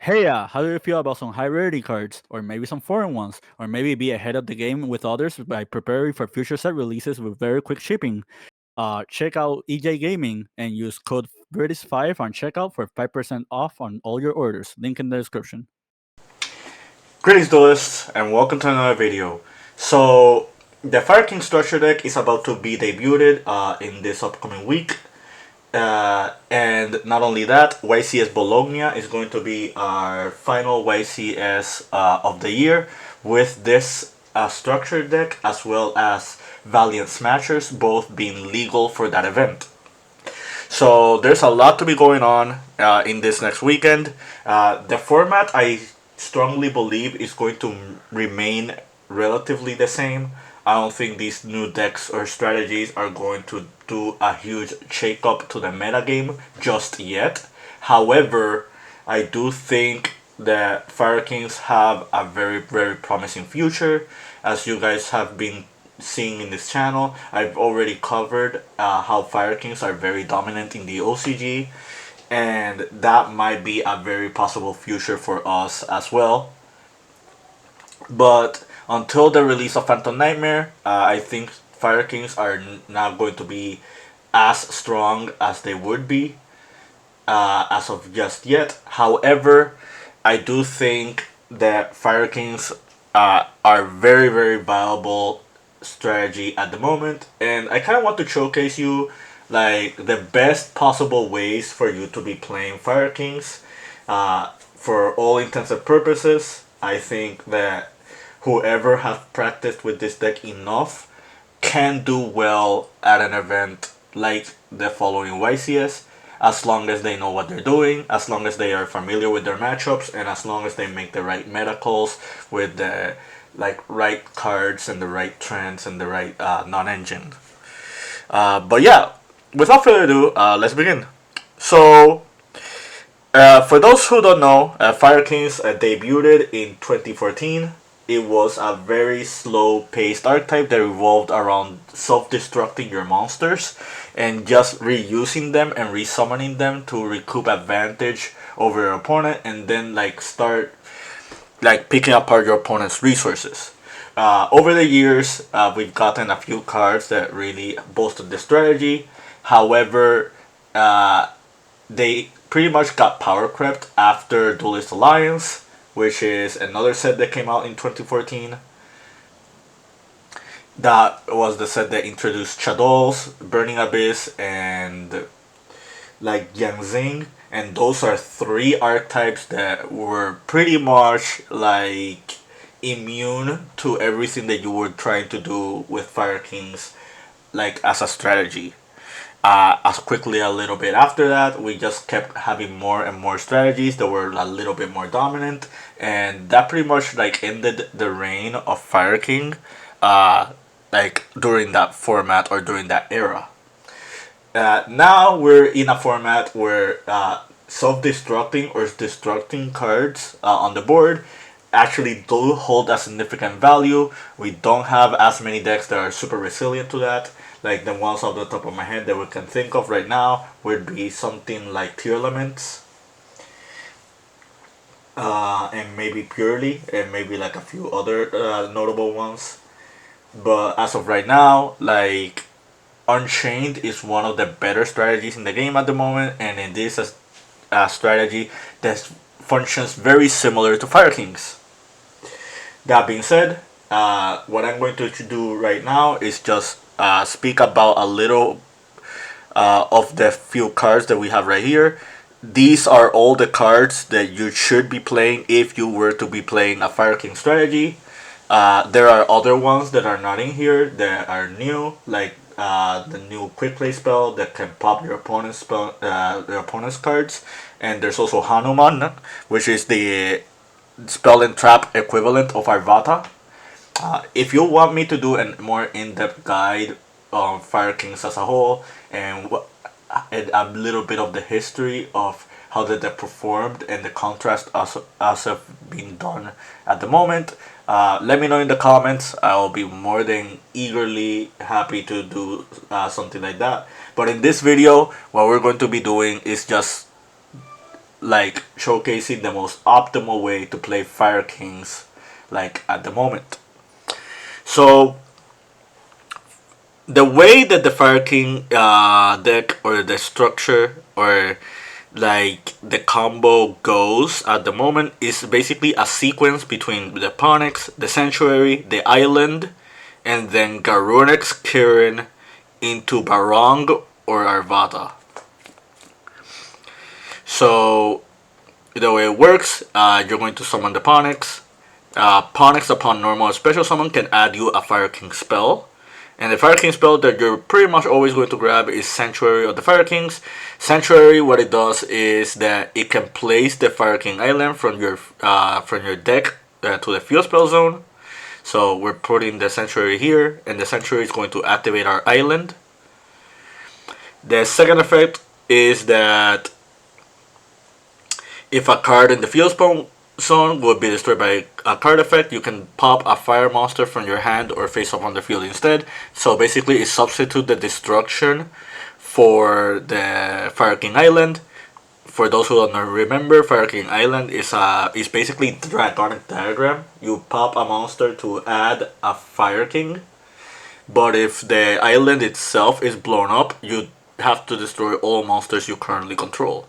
Hey, how do you feel about some high rarity cards, or maybe some foreign ones, or maybe be ahead of the game with others by preparing for future set releases with very quick shipping? Check out EJ Gaming and use code British5 on checkout for 5% off on all your orders. Link in the description. Greetings duelists and welcome to another video. So the Fire King structure deck is about to be debuted in this upcoming week. And not only that, YCS Bologna is going to be our final YCS of the year with this structure deck as well as Valiant Smashers both being legal for that event. So there's a lot to be going on in this next weekend. The format I strongly believe is going to remain relatively the same. I don't think these new decks or strategies are going to do a huge shake up to the metagame just yet. However, I do think that Fire Kings have a very promising future. As you guys have been seeing in this channel, I've already covered how Fire Kings are very dominant in the OCG, and that might be a very possible future for us as well. But until the release of Phantom Nightmare, I think Fire Kings are not going to be as strong as they would be as of just yet. However, I do think that Fire Kings are very viable strategy at the moment, and I kind of want to showcase you like the best possible ways for you to be playing Fire Kings. For all intents and purposes, I think that whoever has practiced with this deck enough can do well at an event like the following YCS, as long as they know what they're doing, as long as they are familiar with their matchups, and as long as they make the right meta calls with the right cards and the right trends and the right non-engine. But yeah, without further ado, let's begin. So, for those who don't know, Fire Kings debuted in 2014. It was a very slow-paced archetype that revolved around self-destructing your monsters and just reusing them and resummoning them to recoup advantage over your opponent, and then start picking apart your opponent's resources. Over the years, we've gotten a few cards that really bolstered the strategy. However, they pretty much got power crept after Duelist Alliance, which is another set that came out in 2014. That was the set that introduced Shadows, Burning Abyss, and Yangzing. And those are three archetypes that were pretty much immune to everything that you were trying to do with Fire Kings as a strategy. As quickly a little bit after that, we just kept having more and more strategies that were a little bit more dominant, and that pretty much ended the reign of Fire King, during that format or during that era. Now we're in a format where self-destructing or destructing cards on the board actually do hold a significant value. We don't have as many decks that are super resilient to that. Like the ones off the top of my head that we can think of right now would be something like Tear Elements, and maybe Purely, and maybe a few other notable ones. But as of right now, Unchained is one of the better strategies in the game at the moment, and it is a strategy that functions very similar to Fire Kings. That being said, what I'm going to do right now is just speak about a little of the few cards that we have right here. These are all the cards that you should be playing if you were to be playing a Fire King strategy. There are other ones that are not in here that are new, the new quick play spell that can pop your opponent's cards, and there's also Hanuman, which is the spell and trap equivalent of Arvata. If you want me to do a more in-depth guide on Fire Kings as a whole and a little bit of the history of how the deck performed and the contrast as of being done at the moment, let me know in the comments. I'll be more than eagerly happy to do something like that. But in this video, what we're going to be doing is just like showcasing the most optimal way to play Fire Kings like at the moment. So the way that the Fire King deck or the structure or like the combo goes at the moment is basically a sequence between the Ponyx, the Sanctuary, the Island, and then Garunex, Kirin into Barong or Arvada. So the way it works, you're going to summon the Ponyx. Ponyx upon normal or special summon can add you a Fire King spell. And the Fire King spell that you're pretty much always going to grab is Sanctuary of the Fire Kings. Sanctuary, what it does is that it can place the Fire King Island from your deck to the field spell zone. So we're putting the Sanctuary here, and the Sanctuary is going to activate our island. The second effect is that if a card in the field spell zone will be destroyed by a card effect, you can pop a fire monster from your hand or face up on the field instead. So basically it substitutes the destruction for the Fire King Island. For those who don't remember, Fire King Island is basically the Dragonic diagram. You pop a monster to add a Fire King, but if the island itself is blown up, you have to destroy all monsters you currently control.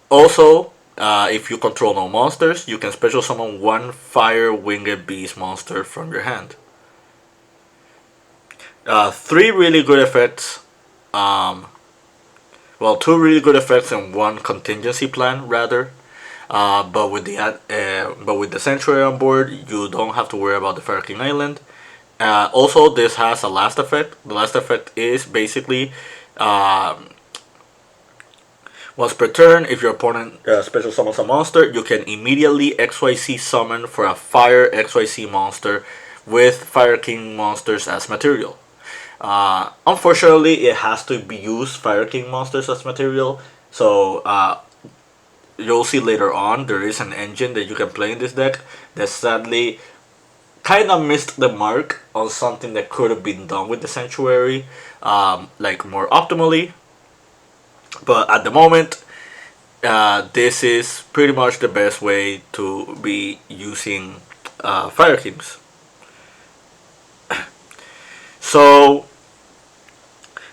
Also, if you control no monsters, you can special summon one Fire Winged Beast monster from your hand. Three really good effects. Two really good effects and one contingency plan rather. But with the Sanctuary on board, you don't have to worry about the Fire King Island. Also, this has a last effect. The last effect is basically once per turn, if your opponent special summons a monster, you can immediately XYZ summon for a Fire XYZ monster with Fire King monsters as material. Unfortunately, it has to be used Fire King monsters as material. So you'll see later on there is an engine that you can play in this deck that sadly kind of missed the mark on something that could have been done with the Sanctuary, like more optimally. But at the moment, this is pretty much the best way to be using Fire Kings. So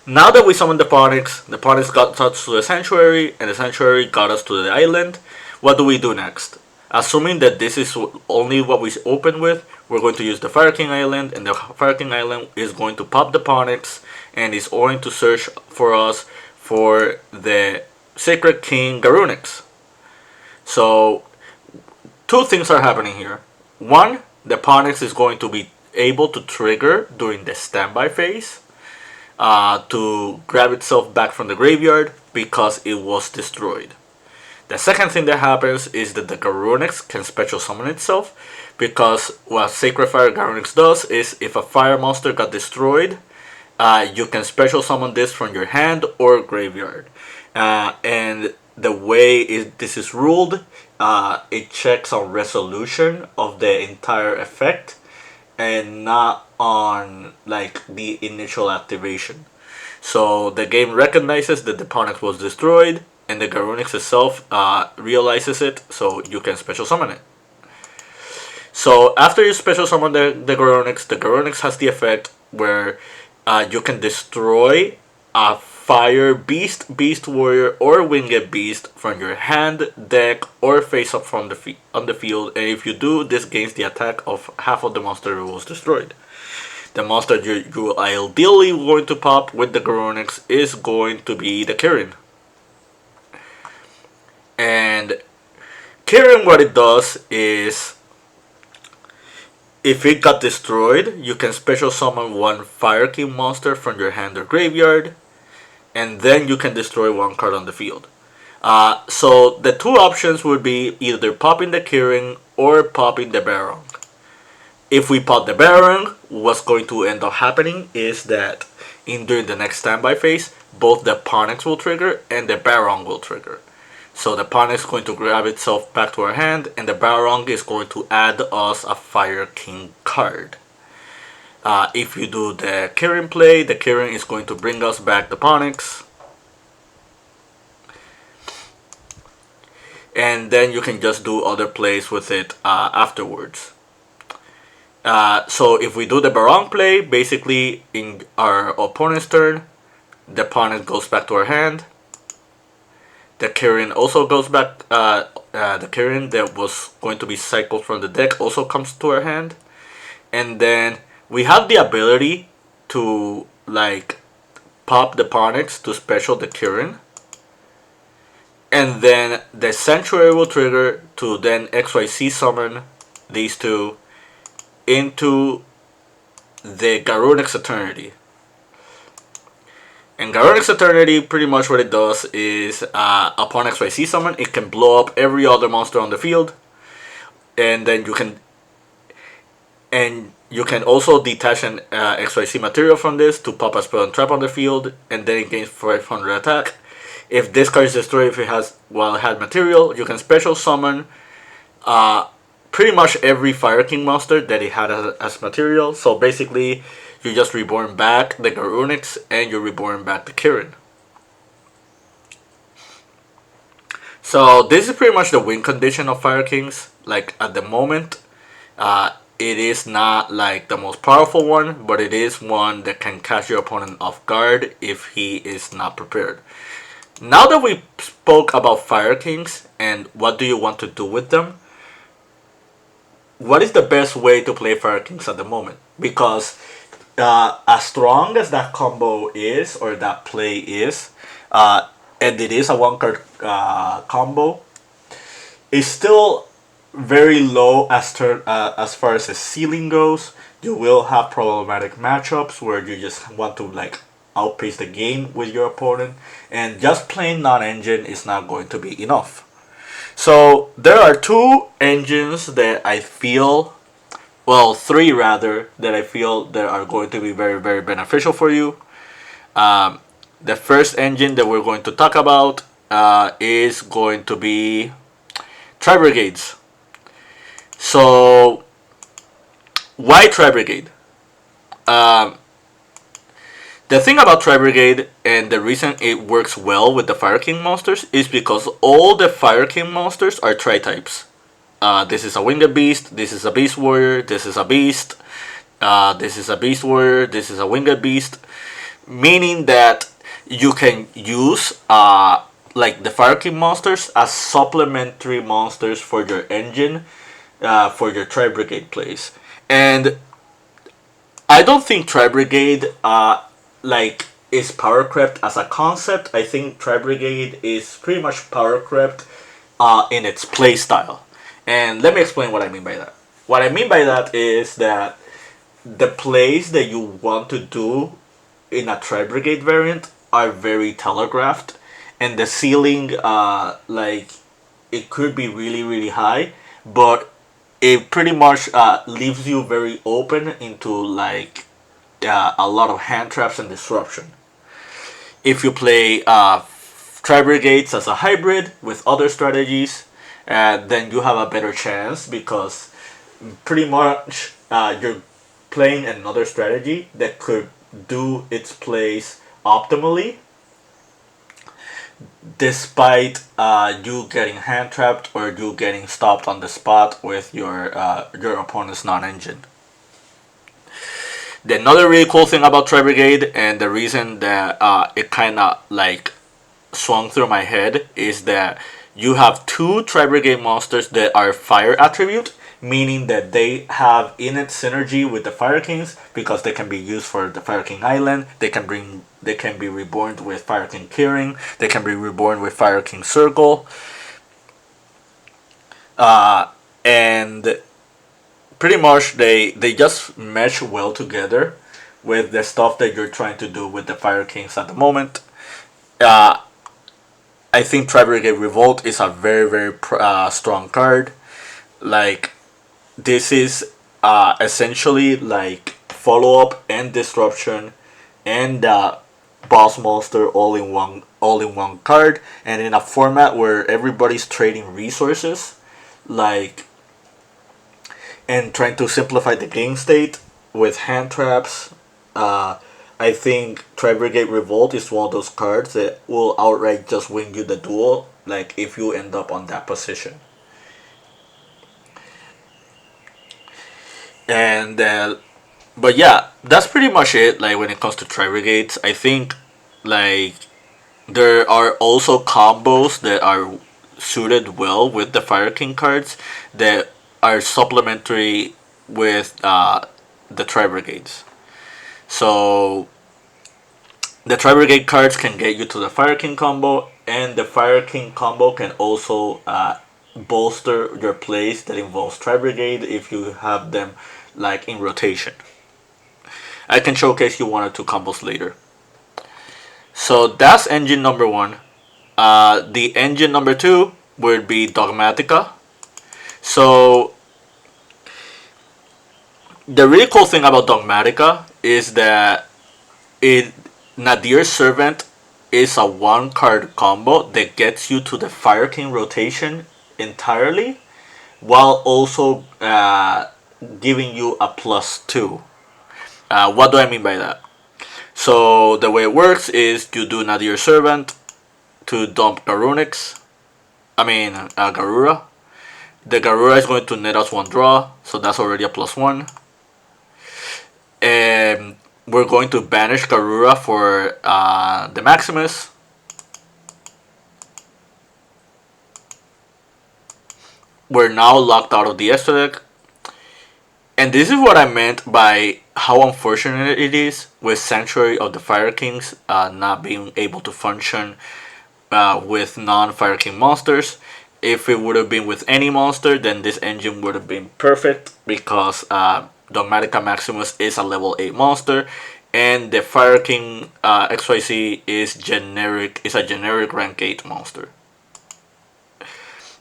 now that we summoned the Ponyx got us to the Sanctuary, and the Sanctuary got us to the island. What do we do next? Assuming that this is only what we open with, we're going to use the Fire King Island, and the Fire King Island is going to pop the Ponyx and is going to search for us for the Sacred King Garunex. So two things are happening here. One, the Ponyx is going to be able to trigger during the standby phase to grab itself back from the graveyard because it was destroyed. The second thing that happens is that the Garunex can special summon itself, because what Sacred Fire Garunex does is if a fire monster got destroyed, you can special summon this from your hand or graveyard. And the way this is ruled, it checks on resolution of the entire effect and not on like the initial activation. So the game recognizes that the Ponyx was destroyed, and the Garunex itself realizes it, so you can special summon it. So after you special summon the Garunex has the effect where you can destroy a Fire Beast, Beast Warrior, or Winged Beast from your hand, deck, or face up from on the field, and if you do, this gains the attack of half of the monster that was destroyed. The monster you ideally going to pop with the Garunex is going to be the Kirin. And Kirin, what it does is, if it got destroyed, you can special summon one Fire King monster from your hand or graveyard, and then you can destroy one card on the field. So the two options would be either popping the Kirin or popping the Barong. If we pop the Barong, what's going to end up happening is that during the next standby phase, both the Ponyx will trigger and the Barong will trigger. So the Ponyx is going to grab itself back to our hand, and the Barong is going to add us a Fire King card. If you do the Kirin play, the Kirin is going to bring us back the Ponyx. And then you can just do other plays with it afterwards. So if we do the Barong play, basically in our opponent's turn, the Ponyx goes back to our hand. The Kirin also goes back. The Kirin that was going to be cycled from the deck also comes to our hand. And then we have the ability to like pop the Ponyx to special the Kirin. And then the Sanctuary will trigger to then XYZ summon these two into the Garunic's Eternity. And Garunic's Eternity, pretty much what it does is upon XYZ summon, it can blow up every other monster on the field. And then you can also detach an XYZ material from this to pop a spell and trap on the field, and then it gains 500 attack. If this card is destroyed, if it has while it had material, you can special summon pretty much every Fire King monster that it had as material. So basically, you just reborn back the Garunics and you reborn back the Kirin. So this is pretty much the win condition of Fire Kings. Like at the moment, it is not like the most powerful one, but it is one that can catch your opponent off guard if he is not prepared. Now that we spoke about Fire Kings and what do you want to do with them, what is the best way to play Fire Kings at the moment? Because as strong as that combo is, or that play is, and it is a one-card combo, it's still very low as far as the ceiling goes. You will have problematic matchups where you just want to like outpace the game with your opponent, and just playing non-engine is not going to be enough. So there are two engines that I feel, well, three rather, that I feel that are going to be very, very beneficial for you. The first engine that we're going to talk about is going to be Tri-Brigades. So why Tri-Brigade? The thing about Tri-Brigade and the reason it works well with the Fire King monsters is because all the Fire King monsters are Tri-types. This is a Winged Beast, this is a Beast Warrior, this is a Beast, this is a Beast Warrior, this is a Winged Beast. Meaning that you can use like the Fire King monsters as supplementary monsters for your engine, for your Tri-Brigade plays. And I don't think Tri-Brigade like is power crept as a concept. I think Tri-Brigade is pretty much power crept in its play style. And let me explain what I mean by that. What I mean by that is that the plays that you want to do in a Tri-Brigade variant are very telegraphed, and the ceiling like it could be really, really high, but it pretty much leaves you very open into like a lot of hand traps and disruption. If you play Tri-Brigades as a hybrid with other strategies, then you have a better chance because pretty much you're playing another strategy that could do its plays optimally, despite you getting hand trapped or you getting stopped on the spot with your opponent's non-engine. The another really cool thing about Tri-Brigade, and the reason that it kind of like swung through my head, is that you have two Tri-Brigade monsters that are fire attribute, meaning that they have innate synergy with the Fire Kings because they can be used for the Fire King Island. They can be reborn with Fire King Kirin. They can be reborn with Fire King Circle. And pretty much they just mesh well together with the stuff that you're trying to do with the Fire Kings at the moment. I think Tri-Brigade Revolt is a very, very strong card. Like, this is essentially like follow-up and disruption and boss monster all in one card, and in a format where everybody's trading resources, like, and trying to simplify the game state. with hand traps. I think Tri-Brigade Revolt is one of those cards that will outright just win you the duel, like if you end up on that position. And but yeah, that's pretty much it. Like when it comes to Tri-Brigades, I think like there are also combos that are suited well with the Fire King cards that are supplementary with the Tri-Brigades. So the Tri-Brigade cards can get you to the Fire King combo, and the Fire King combo can also bolster your plays that involves Tri-Brigade if you have them like in rotation. I can showcase you one or two combos later. So that's engine number one. The engine number two would be Dogmatica. So the really cool thing about Dogmatica is that it Nadir's Servant is a one card combo that gets you to the Fire King rotation entirely, while also giving you a +2. What do I mean by that? So the way it works is you do Nadir Servant to dump Garunix. Garura. The Garura is going to net us one draw, so that's already a +1. And we're going to banish Garura for the Maximus. We're now locked out of the extra deck. And this is what I meant by how unfortunate it is with Sanctuary of the Fire Kings not being able to function with non-Fire King monsters. If it would have been with any monster, then this engine would have been perfect because Dogmatica Maximus is a level 8 monster, and the Fire King XYZ is a generic rank 8 monster.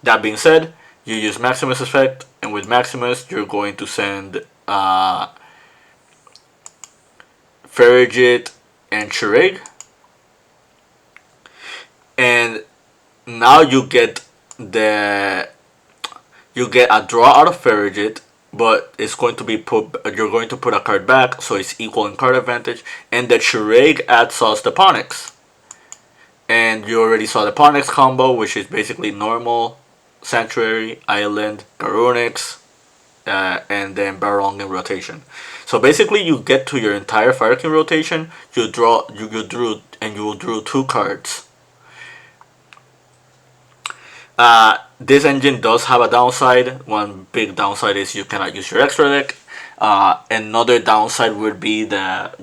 That being said, you use Maximus effect, and with Maximus you're going to send Farigit and Chirag, and now you get a draw out of Farigit, but it's going to be you're going to put a card back, so it's equal in card advantage, and the Chirag adds us the Ponix. And you already saw the Ponix combo, which is basically normal, Sanctuary, Island, Garunix, and then Barong in rotation. So basically, you get to your entire Fire King rotation. You drew 2 cards. This engine does have a downside. One big downside is you cannot use your extra deck. Another downside would be that,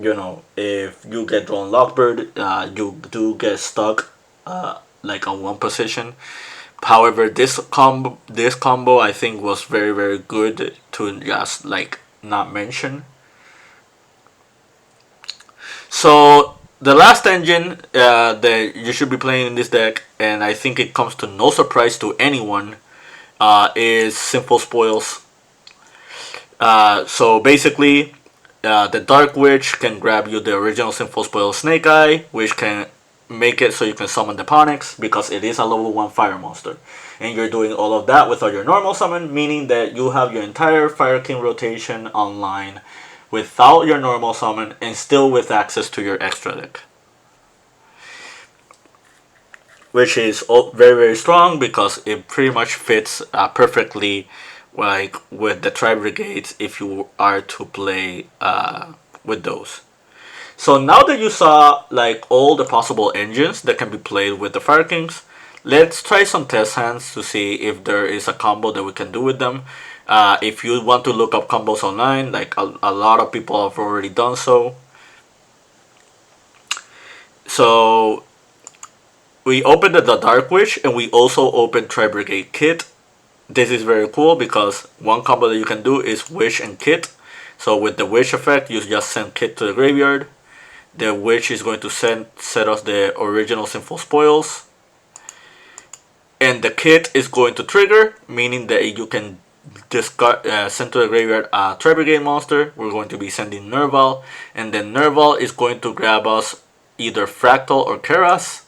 if you get drawn Lockbird, you do get stuck like on one position. However, this combo I think was very, very good to just like not mention. So the last engine that you should be playing in this deck, and I think it comes to no surprise to anyone, is Simple Spoils. So basically, the Dark Witch can grab you the original Simple Spoils Snake Eye, which can make it so you can summon the Ponix, because it is a level 1 fire monster. And you're doing all of that without your normal summon, meaning that you have your entire Fire King rotation online without your normal summon and still with access to your extra deck. Which is very, very strong because it pretty much fits perfectly like with the Tri-Brigades if you are to play with those. So now that you saw like all the possible engines that can be played with the Fire Kings, let's try some test hands to see if there is a combo that we can do with them. If you want to look up combos online, like a lot of people have already done so. So we opened the Dark Witch, and we also opened Tri-Brigade Kit. This is very cool because one combo that you can do is Wish and Kit. So with the Wish effect, you just send Kit to the graveyard. The Witch is going to set us the original Sinful Spoils. And the Kit is going to trigger, meaning that you can discard, send to the graveyard a Tri-Brigade monster. We're going to be sending Nerval. And then Nerval is going to grab us either Fractal or Keras.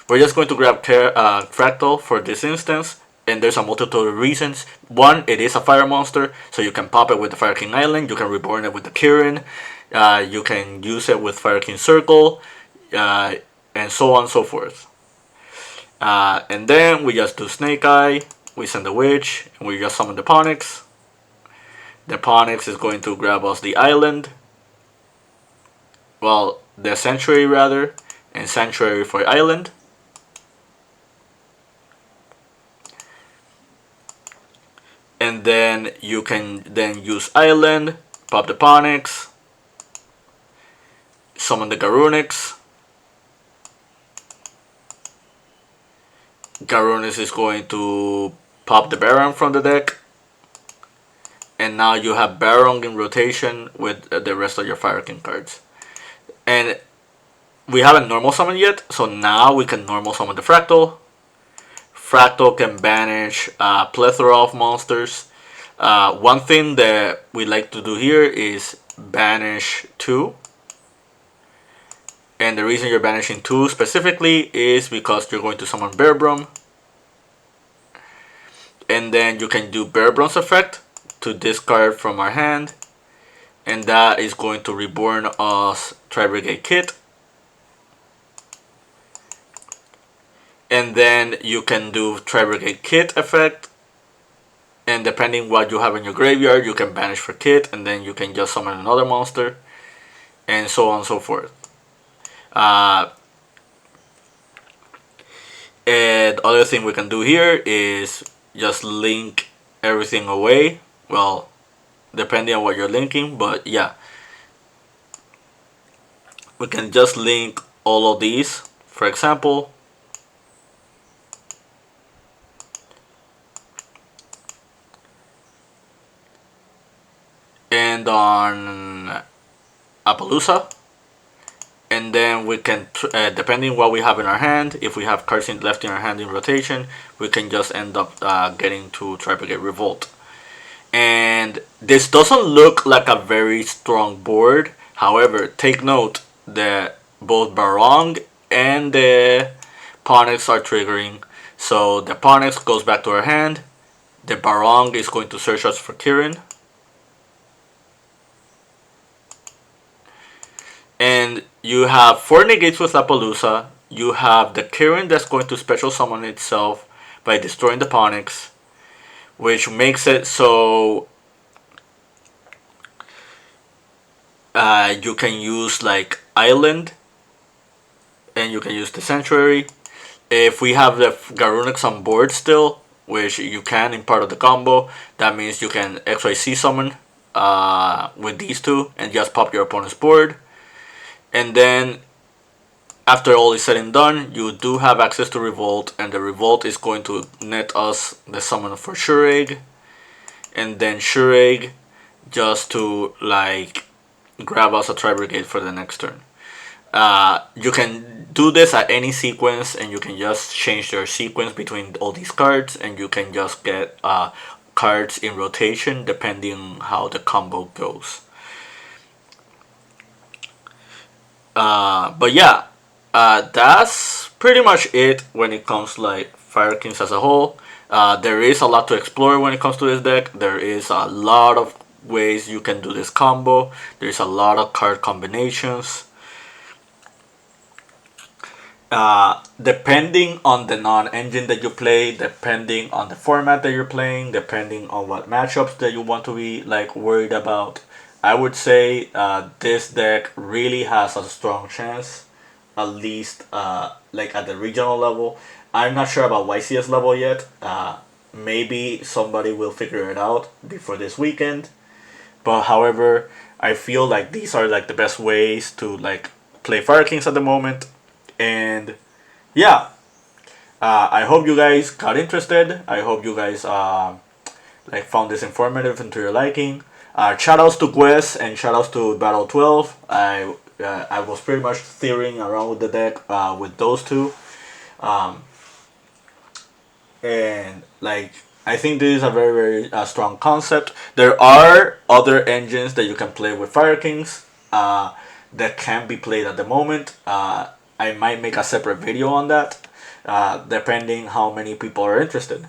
We're just going to grab Fractal for this instance. and there's a multitude of reasons. One, it is a fire monster, so you can pop it with the Fire King Island. You can reborn it with the Kirin. You can use it with Fire King Circle, and so on and so forth. And then we just do Snake Eye. We send the Witch, and we just summon the Ponix. The Ponix is going to grab us the island. Well, the Sanctuary rather, and Sanctuary for island. And then you can then use island, pop the Ponix, summon the Garunix. Garunix is going to pop the Baron from the deck. And now you have Baron in rotation with the rest of your Fire King cards. And we haven't normal summoned yet, so now we can normal summon the Fractal. Fractal can banish a plethora of monsters. One thing that we like to do here is banish 2. And the reason you're banishing 2 specifically is because you're going to summon Bearbrum. And then you can do Bearbrum's effect to discard from our hand. And that is going to reborn us Tri-Brigade Kit. And then you can do Tri-Brigade Kit effect. And depending what you have in your graveyard, you can banish for Kit. And then you can just summon another monster. And so on and so forth. And other thing we can do here is just link everything away. Well, depending on what you're linking, but yeah. We can just link all of these. For example, and on Appaloosa. And then we can, depending what we have in our hand, if we have cards left in our hand in rotation, we can just end up getting to Tri-Brigade Revolt. And this doesn't look like a very strong board. However, take note that both Barong and the Ponix are triggering. So the Ponix goes back to our hand. The Barong is going to search us for Kirin. And you have 4 negates with Appaloosa. You have the Kirin that's going to special summon itself by destroying the Ponix, which makes it so you can use like Island, and you can use the Sanctuary. If we have the Garunix on board still, which you can in part of the combo, that means you can XYZ summon with these two and just pop your opponent's board. And then, after all is said and done, you do have access to Revolt, and the Revolt is going to net us the summon for Shuraig, and then Shuraig just to like grab us a Tri-Brigade for the next turn. You can do this at any sequence, and you can just change your sequence between all these cards, and you can just get cards in rotation depending on how the combo goes. But yeah, that's pretty much it when it comes to like Fire Kings as a whole. There is a lot to explore when it comes to this deck. There is a lot of ways you can do this combo. There's a lot of card combinations. Depending on the non-engine that you play, depending on the format that you're playing, depending on what matchups that you want to be like worried about, I would say this deck really has a strong chance, at least like at the regional level. I'm not sure about YCS level yet. Maybe somebody will figure it out before this weekend. But however, I feel like these are like the best ways to like play Fire Kings at the moment. And yeah, I hope you guys got interested. I hope you guys like found this informative and to your liking. Shoutouts to Quest and shoutouts to Battle 12. I was pretty much theorying around with the deck with those two. And like I think this is a very strong concept. There are other engines that you can play with Fire Kings that can be played at the moment. I might make a separate video on that depending how many people are interested.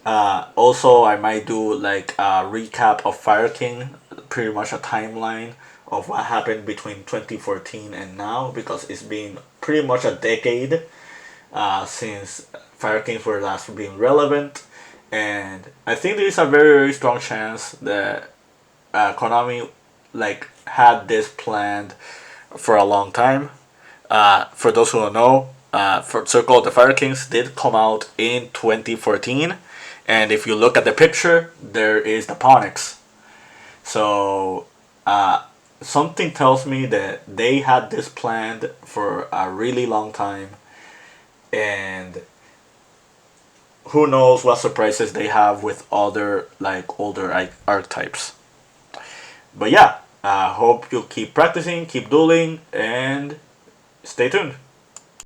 Also, I might do like a recap of Fire King, pretty much a timeline of what happened between 2014 and now, because it's been pretty much a decade since Fire Kings were last being relevant. And I think there is a very, very strong chance that Konami like had this planned for a long time. For those who don't know, for Circle of the Fire Kings did come out in 2014, and if you look at the picture, there is the Ponix. So something tells me that they had this planned for a really long time, and who knows what surprises they have with other like older archetypes. But yeah, I hope you keep practicing, keep dueling, and stay tuned.